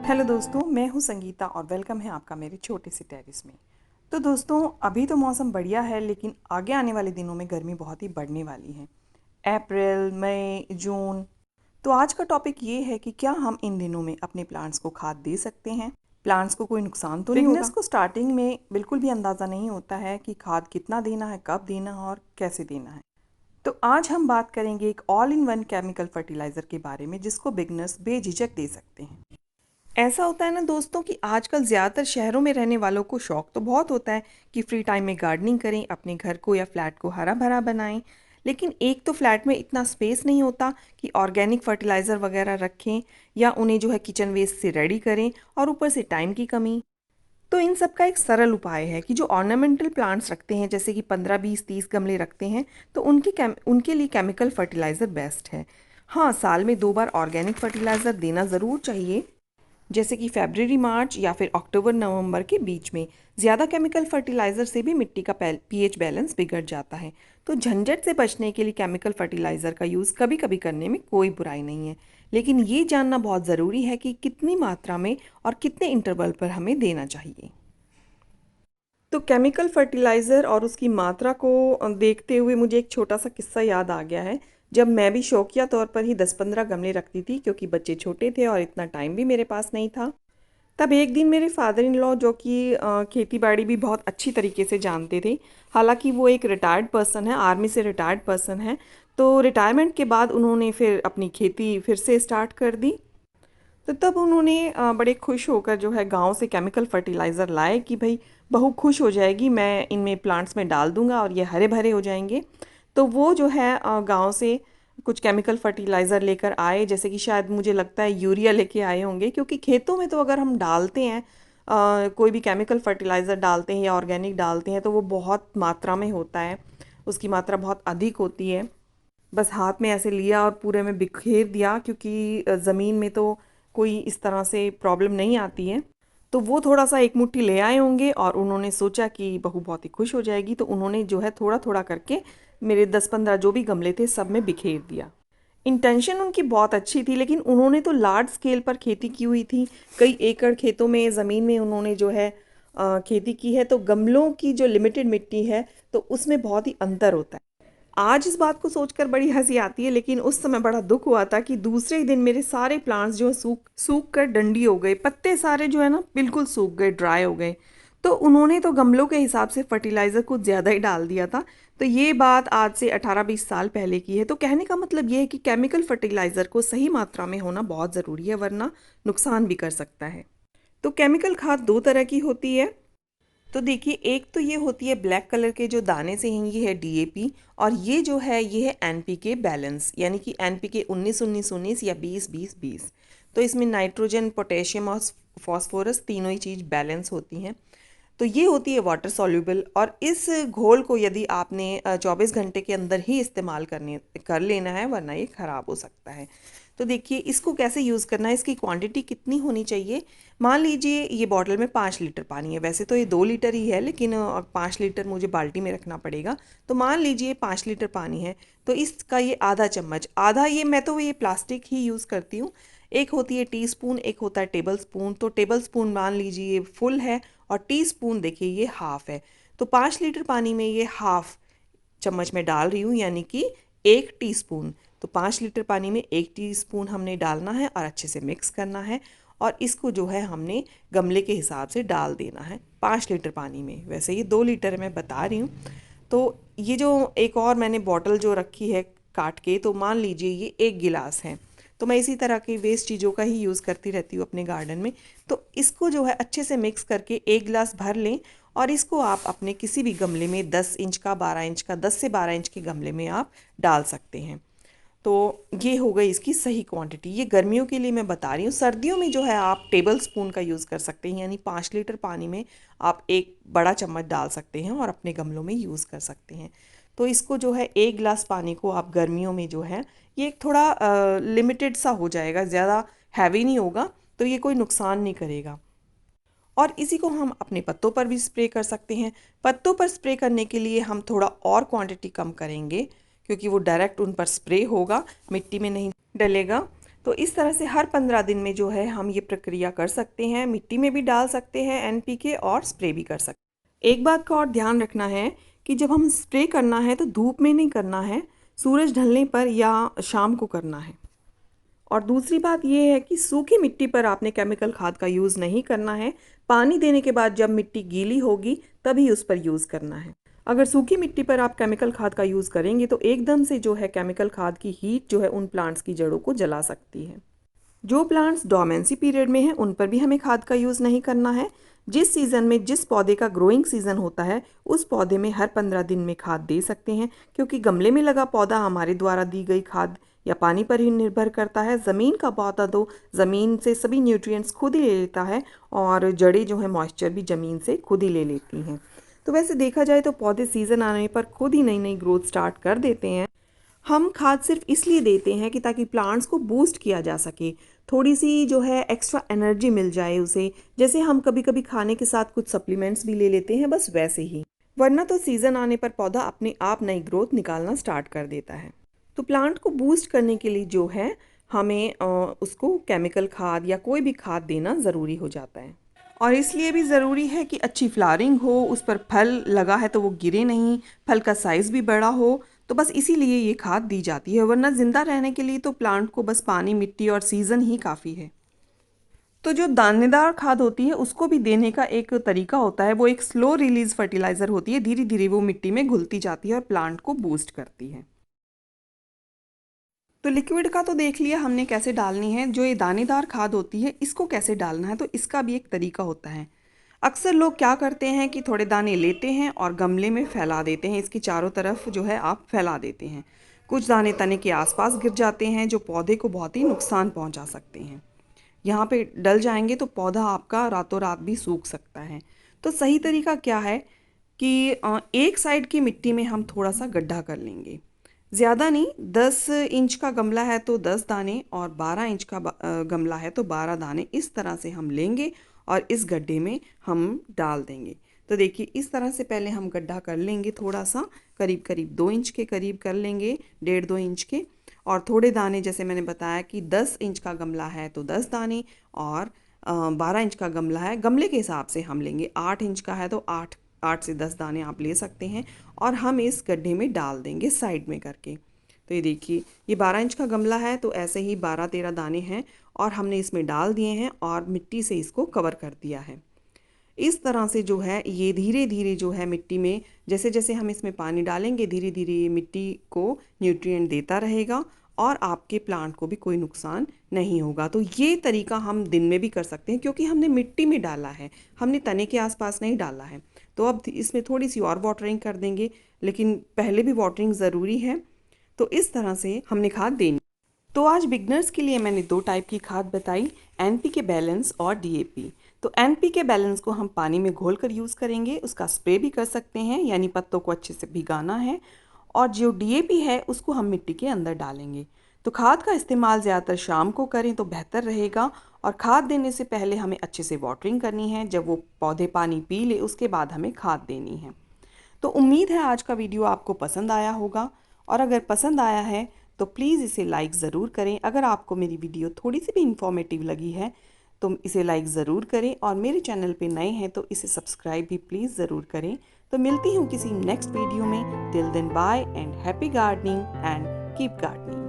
Hello दोस्तों, मैं हूं संगीता और वेलकम है आपका मेरे छोटे से टेरेस में। तो दोस्तों, अभी तो मौसम बढ़िया है, लेकिन आगे आने वाले दिनों में गर्मी बहुत ही बढ़ने वाली है। अप्रैल, मई, जून। तो आज का टॉपिक ये है कि क्या हम इन दिनों में अपने प्लांट्स को खाद दे सकते हैं। प्लांट्स को कोई नुकसान तो नहीं होगा। बिगनर्स को स्टार्टिंग में बिल्कुल भी अंदाज़ा नहीं होता है कि खाद कितना देना है, कब देना है और कैसे देना है। तो आज हम बात करेंगे एक all in one chemical fertiliser के बारे में, जिसको बिगनर्स बेझिझक दे सकते हैं। ऐसा होता है ना दोस्तों कि आजकल ज़्यादातर शहरों में रहने वालों को शौक तो बहुत होता है कि फ्री टाइम में गार्डनिंग करें, अपने घर को या फ्लैट को हरा भरा बनाएं। लेकिन एक तो फ्लैट में इतना स्पेस नहीं होता कि ऑर्गेनिक फर्टिलाइज़र वगैरह रखें या उन्हें जो है किचन वेस्ट से रेडी करें, और ऊपर से टाइम की कमी। तो इन सब का एक सरल उपाय है कि जो ऑर्नामेंटल प्लांट्स रखते हैं, जैसे कि 15, 20, 30 गमले रखते हैं, तो उनके लिए केमिकल फर्टिलाइज़र बेस्ट है। हाँ, साल में 2 बार ऑर्गेनिक फर्टिलाइज़र देना ज़रूर चाहिए, जैसे कि फरवरी मार्च या फिर अक्टूबर नवंबर के बीच में। ज़्यादा केमिकल फर्टिलाइज़र से भी मिट्टी का पीएच बैलेंस बिगड़ जाता है। तो झंझट से बचने के लिए केमिकल फर्टिलाइज़र का यूज़ कभी कभी करने में कोई बुराई नहीं है, लेकिन ये जानना बहुत ज़रूरी है कि कितनी मात्रा में और कितने इंटरवल पर हमें देना चाहिए। तो केमिकल फर्टिलाइज़र और उसकी मात्रा को देखते हुए मुझे एक छोटा सा किस्सा याद आ गया है। जब मैं भी शौकिया तौर पर ही 10-15 गमले रखती थी, क्योंकि बच्चे छोटे थे और इतना टाइम भी मेरे पास नहीं था। तब एक दिन मेरे फादर इन लॉ, जो कि खेती बाड़ी भी बहुत अच्छी तरीके से जानते थे, हालांकि वो एक रिटायर्ड पर्सन है, आर्मी से रिटायर्ड पर्सन है। तो रिटायरमेंट के बाद उन्होंने फिर अपनी खेती फिर से स्टार्ट कर दी। तो तब उन्होंने बड़े खुश होकर जो है गांव से केमिकल फर्टिलाइज़र लाए कि भाई बहू खुश हो जाएगी, मैं इनमें प्लांट्स में डाल दूंगा और ये हरे भरे हो जाएंगे। तो वो जो है गांव से कुछ केमिकल फर्टिलाइज़र लेकर आए, जैसे कि शायद मुझे लगता है यूरिया लेके आए होंगे, क्योंकि खेतों में तो अगर हम डालते हैं कोई भी केमिकल फर्टिलाइज़र डालते हैं या ऑर्गेनिक डालते हैं, तो वो बहुत मात्रा में होता है, उसकी मात्रा बहुत अधिक होती है। बस हाथ में ऐसे लिया और पूरे में बिखेर दिया, क्योंकि ज़मीन में तो कोई इस तरह से प्रॉब्लम नहीं आती है। तो वो थोड़ा सा एक मुट्ठी ले आए होंगे और उन्होंने सोचा कि बहू बहुत ही खुश हो जाएगी, तो उन्होंने जो है थोड़ा थोड़ा करके मेरे 10-15 जो भी गमले थे सब में बिखेर दिया। इंटेंशन उनकी बहुत अच्छी थी, लेकिन उन्होंने तो लार्ज स्केल पर खेती की हुई थी। कई एकड़ खेतों में, ज़मीन में उन्होंने जो है खेती की है। तो गमलों की जो लिमिटेड मिट्टी है, तो उसमें बहुत ही अंतर होता है। आज इस बात को सोचकर बड़ी हंसी आती है, लेकिन उस समय बड़ा दुख हुआ था कि दूसरे ही दिन मेरे सारे प्लांट्स जो है सूख सूख कर डंडी हो गए, पत्ते सारे जो है ना बिल्कुल सूख गए, ड्राई हो गए। तो उन्होंने तो गमलों के हिसाब से फर्टिलाइज़र कुछ ज़्यादा ही डाल दिया था। तो ये बात आज से 18-20 साल पहले की है। तो कहने का मतलब ये है कि केमिकल फर्टिलाइज़र को सही मात्रा में होना बहुत ज़रूरी है, वरना नुकसान भी कर सकता है। तो केमिकल खाद दो तरह की होती है। तो देखिए, एक तो ये होती है ब्लैक कलर के जो दाने से हैं, ये है डीएपी, और ये जो है ये है एनपीके बैलेंस, यानी कि एनपीके 19-19-19 या 20-20-20। तो इसमें नाइट्रोजन, पोटेशियम और फॉस्फोरस तीनों ही चीज़ बैलेंस होती हैं। तो ये होती है वाटर सॉल्युबल, और इस घोल को यदि आपने 24 घंटे के अंदर ही इस्तेमाल कर लेना है, वरना ये ख़राब हो सकता है। तो देखिए, इसको कैसे यूज़ करना है, इसकी क्वांटिटी कितनी होनी चाहिए। मान लीजिए ये बॉटल में 5 लीटर पानी है, वैसे तो ये 2 लीटर ही है, लेकिन 5 लीटर मुझे बाल्टी में रखना पड़ेगा। तो मान लीजिए 5 लीटर पानी है, तो इसका ये आधा चम्मच, आधा ये मैं तो ये प्लास्टिक ही यूज़ करती हूँ। एक होती है टीस्पून, एक होता है टेबल स्पून। तो टेबल स्पून मान लीजिए ये फुल है, और टीस्पून देखिए ये हाफ है। तो 5 लीटर पानी में ये हाफ चम्मच में डाल रही हूँ, यानी कि 1 टीस्पून। तो 5 लीटर पानी में 1 टीस्पून हमने डालना है और अच्छे से मिक्स करना है, और इसको जो है हमने गमले के हिसाब से डाल देना है 5 लीटर पानी में। वैसे ये 2 लीटर मैं बता रही हूँ। तो ये जो एक और मैंने बॉटल जो रखी है काट के, तो मान लीजिए ये 1 गिलास है। तो मैं इसी तरह की वेस्ट चीज़ों का ही यूज़ करती रहती हूँ अपने गार्डन में। तो इसको जो है अच्छे से मिक्स करके 1 गिलास भर लें, और इसको आप अपने किसी भी गमले में 10 इंच का, 12 इंच का, 10 से 12 इंच के गमले में आप डाल सकते हैं। तो ये हो गई इसकी सही क्वांटिटी। ये गर्मियों के लिए मैं बता रही हूँ। सर्दियों में जो है आप टेबल स्पून का यूज़ कर सकते हैं, यानी 5 लीटर पानी में आप 1 बड़ा चम्मच डाल सकते हैं और अपने गमलों में यूज़ कर सकते हैं। तो इसको जो है 1 गिलास पानी को आप गर्मियों में जो है, ये थोड़ा लिमिटेड सा हो जाएगा, ज़्यादा हैवी नहीं होगा, तो ये कोई नुकसान नहीं करेगा। और इसी को हम अपने पत्तों पर भी स्प्रे कर सकते हैं। पत्तों पर स्प्रे करने के लिए हम थोड़ा और क्वांटिटी कम करेंगे, क्योंकि वो डायरेक्ट उन पर स्प्रे होगा, मिट्टी में नहीं डलेगा। तो इस तरह से हर 15 दिन में जो है हम ये प्रक्रिया कर सकते हैं। मिट्टी में भी डाल सकते हैं एनपीके और स्प्रे भी कर सकते हैं। एक बात का और ध्यान रखना है कि जब हम स्प्रे करना है तो धूप में नहीं करना है, सूरज ढलने पर या शाम को करना है। और दूसरी बात ये है कि सूखी मिट्टी पर आपने केमिकल खाद का यूज़ नहीं करना है। पानी देने के बाद जब मिट्टी गीली होगी तभी उस पर यूज़ करना है। अगर सूखी मिट्टी पर आप केमिकल खाद का यूज़ करेंगे तो एकदम से जो है केमिकल खाद की हीट जो है उन प्लांट्स की जड़ों को जला सकती है। जो प्लांट्स डोमेंसी पीरियड में हैं उन पर भी हमें खाद का यूज़ नहीं करना है। जिस सीज़न में जिस पौधे का ग्रोइंग सीज़न होता है उस पौधे में हर 15 दिन में खाद दे सकते हैं, क्योंकि गमले में लगा पौधा हमारे द्वारा दी गई खाद या पानी पर ही निर्भर करता है। ज़मीन का पौधा तो ज़मीन से सभी न्यूट्रिएंट्स खुद ही ले लेता है और जड़ें जो है मॉइस्चर भी ज़मीन से खुद ही ले लेती हैं। तो वैसे देखा जाए तो पौधे सीज़न आने पर खुद ही नई नई ग्रोथ स्टार्ट कर देते हैं। हम खाद सिर्फ इसलिए देते हैं कि ताकि प्लांट्स को बूस्ट किया जा सके, थोड़ी सी जो है एक्स्ट्रा एनर्जी मिल जाए उसे, जैसे हम कभी कभी खाने के साथ कुछ सप्लीमेंट्स भी ले लेते हैं, बस वैसे ही। वरना तो सीज़न आने पर पौधा अपने आप नई ग्रोथ निकालना स्टार्ट कर देता है। तो प्लांट को बूस्ट करने के लिए जो है हमें उसको केमिकल खाद या कोई भी खाद देना ज़रूरी हो जाता है। और इसलिए भी ज़रूरी है कि अच्छी फ्लावरिंग हो, उस पर फल लगा है तो वो गिरे नहीं, फल का साइज़ भी बड़ा हो, तो बस इसीलिए ये खाद दी जाती है। वरना ज़िंदा रहने के लिए तो प्लांट को बस पानी, मिट्टी और सीज़न ही काफ़ी है। तो जो दानेदार खाद होती है उसको भी देने का एक तरीका होता है। वो एक स्लो रिलीज फर्टिलाइज़र होती है, धीरे धीरे वो मिट्टी में घुलती जाती है और प्लांट को बूस्ट करती है। तो लिक्विड का तो देख लिया हमने कैसे डालनी है। जो ये दानेदार खाद होती है इसको कैसे डालना है, तो इसका भी एक तरीका होता है। अक्सर लोग क्या करते हैं कि थोड़े दाने लेते हैं और गमले में फैला देते हैं, इसकी चारों तरफ जो है आप फैला देते हैं। कुछ दाने तने के आसपास गिर जाते हैं जो पौधे को बहुत ही नुकसान पहुंचा सकते हैं। यहाँ पे डल जाएंगे तो पौधा आपका रातों रात भी सूख सकता है। तो सही तरीका क्या है कि एक साइड की मिट्टी में हम थोड़ा सा गड्ढा कर लेंगे, ज़्यादा नहीं। 10 इंच का गमला है तो 10 दाने, और 12 इंच का गमला है तो 12 दाने, इस तरह से हम लेंगे और इस गड्ढे में हम डाल देंगे। तो देखिए इस तरह से पहले हम गड्ढा कर लेंगे, थोड़ा सा करीब करीब 2 इंच के करीब कर लेंगे, 1.5-2 इंच के। और थोड़े दाने, जैसे मैंने बताया कि 10 इंच का गमला है तो 10 दाने, और 12 इंच का गमला है, गमले के हिसाब से हम लेंगे। 8 इंच का है तो 8 से 10 दाने आप ले सकते हैं, और हम इस गड्ढे में डाल देंगे साइड में करके। तो ये देखिए ये 12 इंच का गमला है तो ऐसे ही 12-13 दाने हैं और हमने इसमें डाल दिए हैं और मिट्टी से इसको कवर कर दिया है। इस तरह से जो है ये धीरे धीरे जो है मिट्टी में, जैसे जैसे हम इसमें पानी डालेंगे धीरे धीरे ये मिट्टी को न्यूट्रिएंट देता रहेगा और आपके प्लांट को भी कोई नुकसान नहीं होगा। तो ये तरीका हम दिन में भी कर सकते हैं, क्योंकि हमने मिट्टी में डाला है, हमने तने के आसपास नहीं डाला है। तो अब इसमें थोड़ी सी और वाटरिंग कर देंगे, लेकिन पहले भी वाटरिंग ज़रूरी है। तो इस तरह से हमने खाद देनी। तो आज बिगनर्स के लिए मैंने 2 टाइप की खाद बताई, एनपीके बैलेंस और डीएपी। तो एनपीके बैलेंस को हम पानी में घोलकर यूज़ करेंगे, उसका स्प्रे भी कर सकते हैं, यानी पत्तों को अच्छे से भिगाना है। और जो डीएपी है उसको हम मिट्टी के अंदर डालेंगे। तो खाद का इस्तेमाल ज़्यादातर शाम को करें तो बेहतर रहेगा, और खाद देने से पहले हमें अच्छे से वाटरिंग करनी है। जब वो पौधे पानी पी ले उसके बाद हमें खाद देनी है। तो उम्मीद है आज का वीडियो आपको पसंद आया होगा, और अगर पसंद आया है तो प्लीज़ इसे लाइक ज़रूर करें। अगर आपको मेरी वीडियो थोड़ी सी भी इंफॉर्मेटिव लगी है तो इसे लाइक ज़रूर करें, और मेरे चैनल पे नए हैं तो इसे सब्सक्राइब भी प्लीज़ ज़रूर करें। तो मिलती हूँ किसी नेक्स्ट वीडियो में। Till then bye and happy gardening and keep gardening.